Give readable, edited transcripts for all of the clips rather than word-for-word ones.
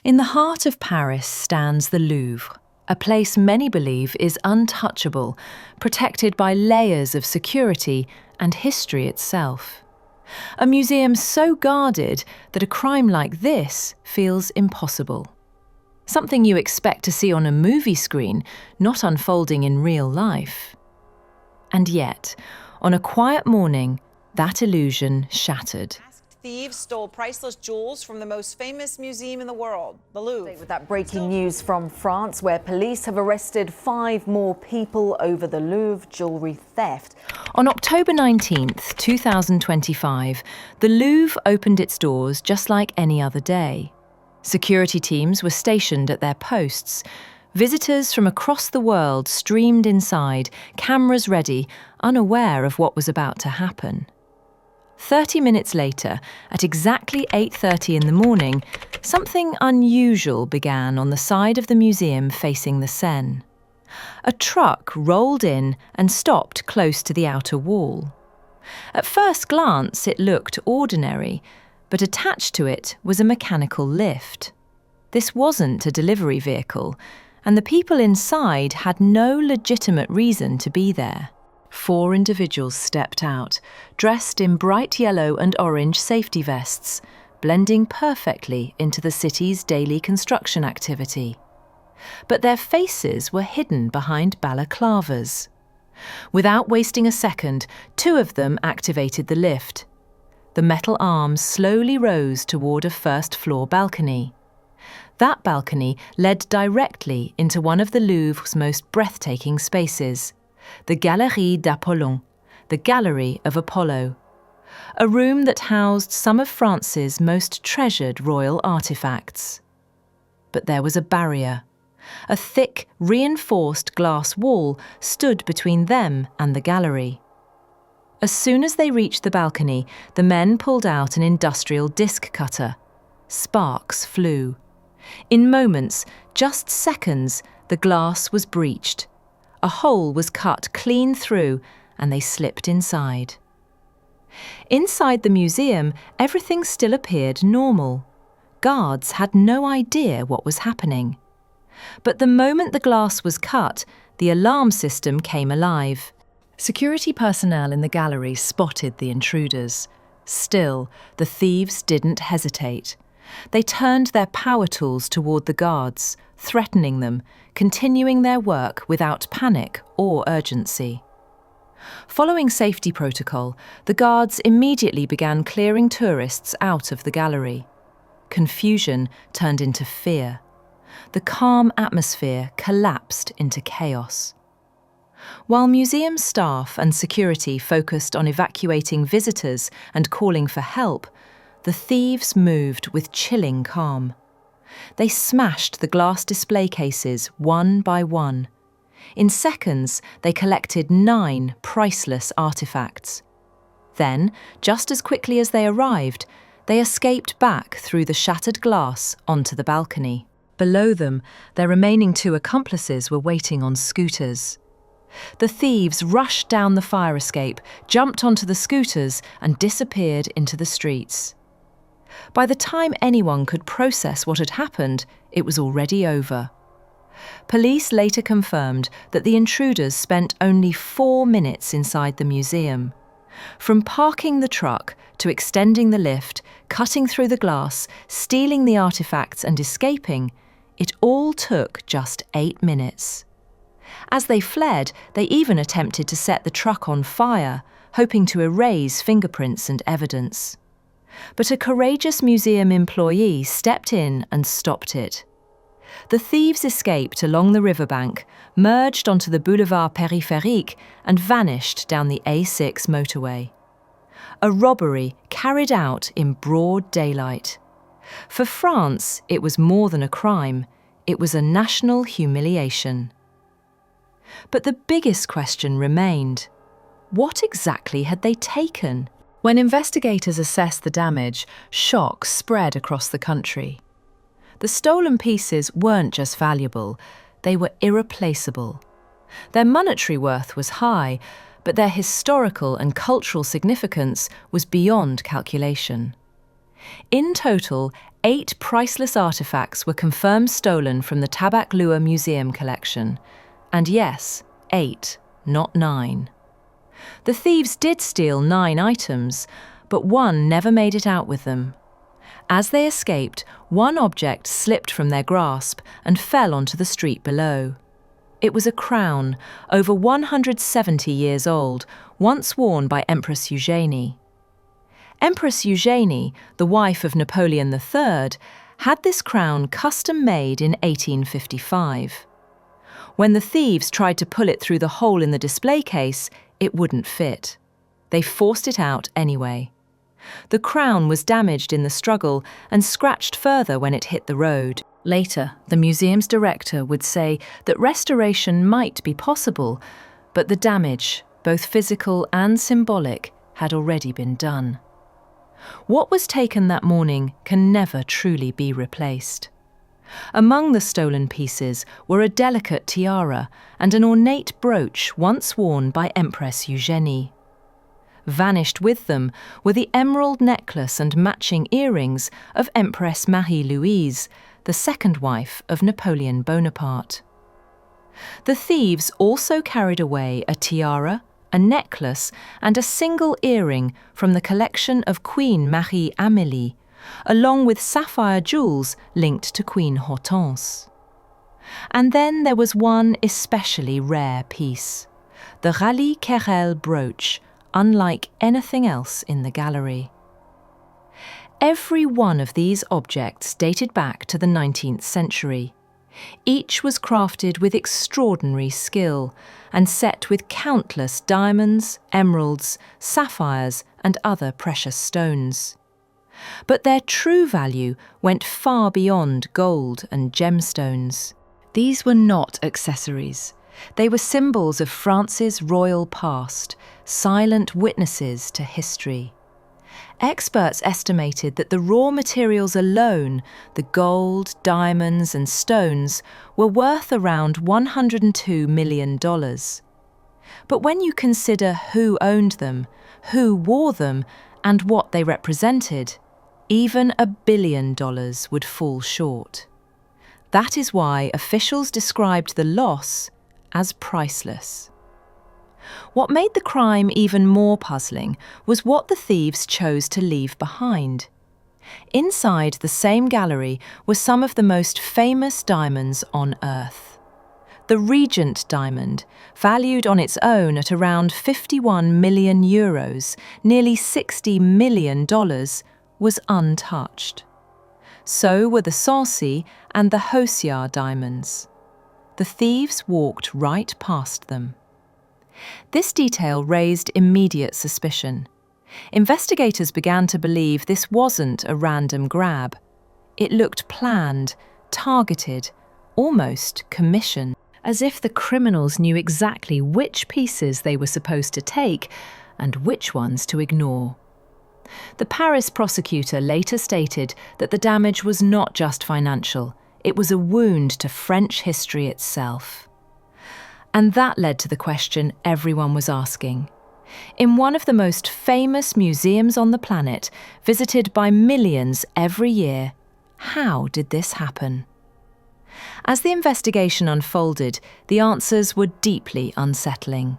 In the heart of Paris stands the Louvre, a place many believe is untouchable, protected by layers of security and history itself. A museum so guarded that a crime like this feels impossible. Something you expect to see on a movie screen, not unfolding in real life. And yet, on a quiet morning, that illusion shattered. Thieves stole priceless jewels from the most famous museum in the world, the Louvre. With that breaking news from France, where police have arrested 5 more people over the Louvre jewellery theft. On October 19th, 2025, the Louvre opened its doors just like any other day. Security teams were stationed at their posts. Visitors from across the world streamed inside, cameras ready, unaware of what was about to happen. 30 minutes later, at exactly 8:30 in the morning, something unusual began on the side of the museum facing the Seine. A truck rolled in and stopped close to the outer wall. At first glance, it looked ordinary, but attached to it was a mechanical lift. This wasn't a delivery vehicle, and the people inside had no legitimate reason to be there. 4 individuals stepped out, dressed in bright yellow and orange safety vests, blending perfectly into the city's daily construction activity. But their faces were hidden behind balaclavas. Without wasting a second, 2 of them activated the lift. The metal arms slowly rose toward a first-floor balcony. That balcony led directly into one of the Louvre's most breathtaking spaces, the Galerie d'Apollon, the Gallery of Apollo, a room that housed some of France's most treasured royal artifacts. But there was a barrier. A thick, reinforced glass wall stood between them and the gallery. As soon as they reached the balcony, the men pulled out an industrial disc cutter. Sparks flew. In moments, just seconds, the glass was breached. A hole was cut clean through, and they slipped inside. Inside the museum, everything still appeared normal. Guards had no idea what was happening. But the moment the glass was cut, the alarm system came alive. Security personnel in the gallery spotted the intruders. Still, the thieves didn't hesitate. They turned their power tools toward the guards, threatening them, continuing their work without panic or urgency. Following safety protocol, the guards immediately began clearing tourists out of the gallery. Confusion turned into fear. The calm atmosphere collapsed into chaos. While museum staff and security focused on evacuating visitors and calling for help, the thieves moved with chilling calm. They smashed the glass display cases one by one. In seconds, they collected 9 priceless artifacts. Then, just as quickly as they arrived, they escaped back through the shattered glass onto the balcony. Below them, their remaining 2 accomplices were waiting on scooters. The thieves rushed down the fire escape, jumped onto the scooters, and disappeared into the streets. By the time anyone could process what had happened, it was already over. Police later confirmed that the intruders spent only 4 minutes inside the museum. From parking the truck to extending the lift, cutting through the glass, stealing the artifacts and escaping, it all took just 8 minutes. As they fled, they even attempted to set the truck on fire, hoping to erase fingerprints and evidence. But a courageous museum employee stepped in and stopped it. The thieves escaped along the riverbank, merged onto the boulevard périphérique, and vanished down the A6 motorway. A robbery carried out in broad daylight. For France, it was more than a crime. It was a national humiliation. But the biggest question remained: what exactly had they taken? When investigators assessed the damage, shock spread across the country. The stolen pieces weren't just valuable, they were irreplaceable. Their monetary worth was high, but their historical and cultural significance was beyond calculation. In total, 8 priceless artifacts were confirmed stolen from the Tabak-Lua Museum collection. And yes, 8, not 9. The thieves did steal 9 items, but one never made it out with them. As they escaped, one object slipped from their grasp and fell onto the street below. It was a crown, over 170 years old, once worn by Empress Eugénie. Empress Eugénie, the wife of Napoleon III, had this crown custom-made in 1855. When the thieves tried to pull it through the hole in the display case, it wouldn't fit. They forced it out anyway. The crown was damaged in the struggle and scratched further when it hit the road. Later, the museum's director would say that restoration might be possible, but the damage, both physical and symbolic, had already been done. What was taken that morning can never truly be replaced. Among the stolen pieces were a delicate tiara and an ornate brooch once worn by Empress Eugénie. Vanished with them were the emerald necklace and matching earrings of Empress Marie-Louise, the second wife of Napoleon Bonaparte. The thieves also carried away a tiara, a necklace, and a single earring from the collection of Queen Marie-Amélie, along with sapphire jewels linked to Queen Hortense. And then there was one especially rare piece, the Raleigh-Querelle brooch, unlike anything else in the gallery. Every one of these objects dated back to the 19th century. Each was crafted with extraordinary skill and set with countless diamonds, emeralds, sapphires, and other precious stones. But their true value went far beyond gold and gemstones. These were not accessories. They were symbols of France's royal past, silent witnesses to history. Experts estimated that the raw materials alone, the gold, diamonds and stones, were worth around $102 million. But when you consider who owned them, who wore them, and what they represented, even $1 billion would fall short. That is why officials described the loss as priceless. What made the crime even more puzzling was what the thieves chose to leave behind. Inside the same gallery were some of the most famous diamonds on Earth. The Regent diamond, valued on its own at around 51 million euros, nearly $60 million, was untouched. So were the Sancy and the Haussiat diamonds. The thieves walked right past them. This detail raised immediate suspicion. Investigators began to believe this wasn't a random grab. It looked planned, targeted, almost commissioned, as if the criminals knew exactly which pieces they were supposed to take and which ones to ignore. The Paris prosecutor later stated that the damage was not just financial, it was a wound to French history itself. And that led to the question everyone was asking. In one of the most famous museums on the planet, visited by millions every year, how did this happen? As the investigation unfolded, the answers were deeply unsettling.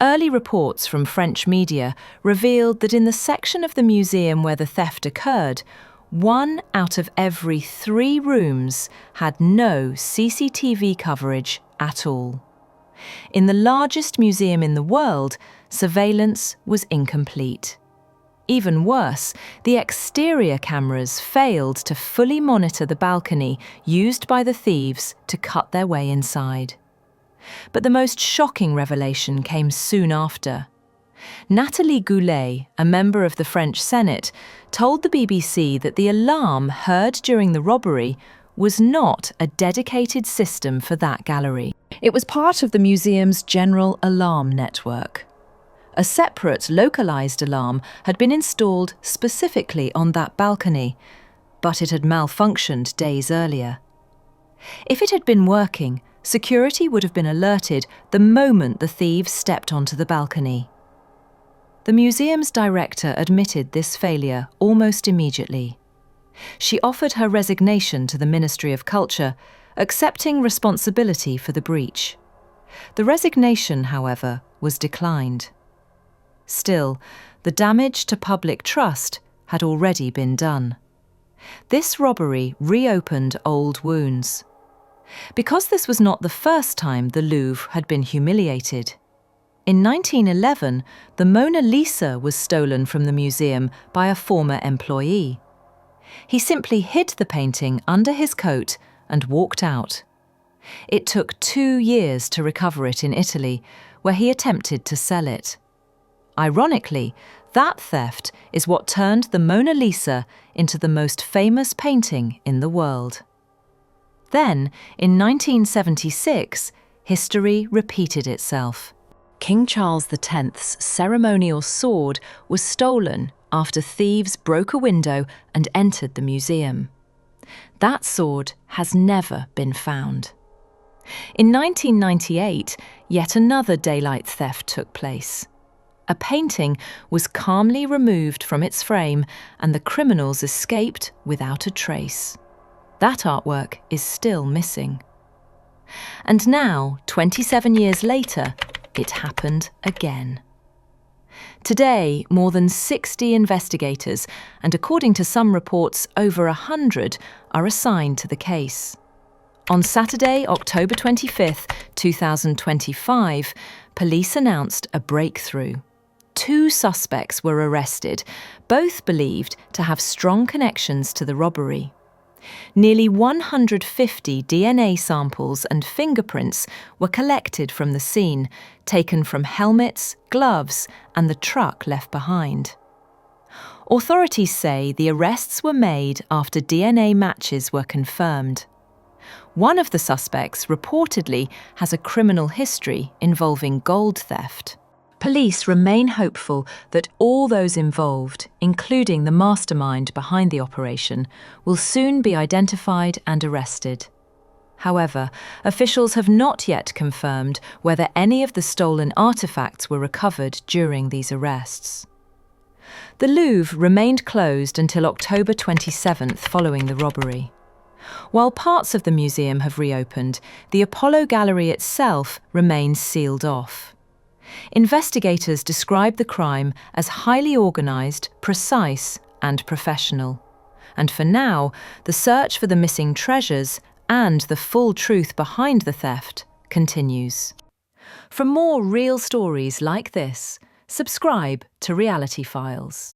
Early reports from French media revealed that in the section of the museum where the theft occurred, 1 out of every 3 rooms had no CCTV coverage at all. In the largest museum in the world, surveillance was incomplete. Even worse, the exterior cameras failed to fully monitor the balcony used by the thieves to cut their way inside. But the most shocking revelation came soon after. Nathalie Goulet, a member of the French Senate, told the BBC that the alarm heard during the robbery was not a dedicated system for that gallery. It was part of the museum's general alarm network. A separate, localised alarm had been installed specifically on that balcony, but it had malfunctioned days earlier. If it had been working, security would have been alerted the moment the thieves stepped onto the balcony. The museum's director admitted this failure almost immediately. She offered her resignation to the Ministry of Culture, accepting responsibility for the breach. The resignation, however, was declined. Still, the damage to public trust had already been done. This robbery reopened old wounds. Because this was not the first time the Louvre had been humiliated. In 1911, the Mona Lisa was stolen from the museum by a former employee. He simply hid the painting under his coat and walked out. It took 2 years to recover it in Italy, where he attempted to sell it. Ironically, that theft is what turned the Mona Lisa into the most famous painting in the world. Then, in 1976, history repeated itself. King Charles X's ceremonial sword was stolen after thieves broke a window and entered the museum. That sword has never been found. In 1998, yet another daylight theft took place. A painting was calmly removed from its frame and the criminals escaped without a trace. That artwork is still missing. And now, 27 years later, it happened again. Today, more than 60 investigators, and according to some reports, over 100, are assigned to the case. On Saturday, October 25, 2025, police announced a breakthrough. 2 suspects were arrested, both believed to have strong connections to the robbery. Nearly 150 DNA samples and fingerprints were collected from the scene, taken from helmets, gloves, and the truck left behind. Authorities say the arrests were made after DNA matches were confirmed. One of the suspects reportedly has a criminal history involving gold theft. Police remain hopeful that all those involved, including the mastermind behind the operation, will soon be identified and arrested. However, officials have not yet confirmed whether any of the stolen artifacts were recovered during these arrests. The Louvre remained closed until October 27th following the robbery. While parts of the museum have reopened, the Apollo Gallery itself remains sealed off. Investigators describe the crime as highly organised, precise, and professional. And for now, the search for the missing treasures and the full truth behind the theft continues. For more real stories like this, subscribe to Reality Files.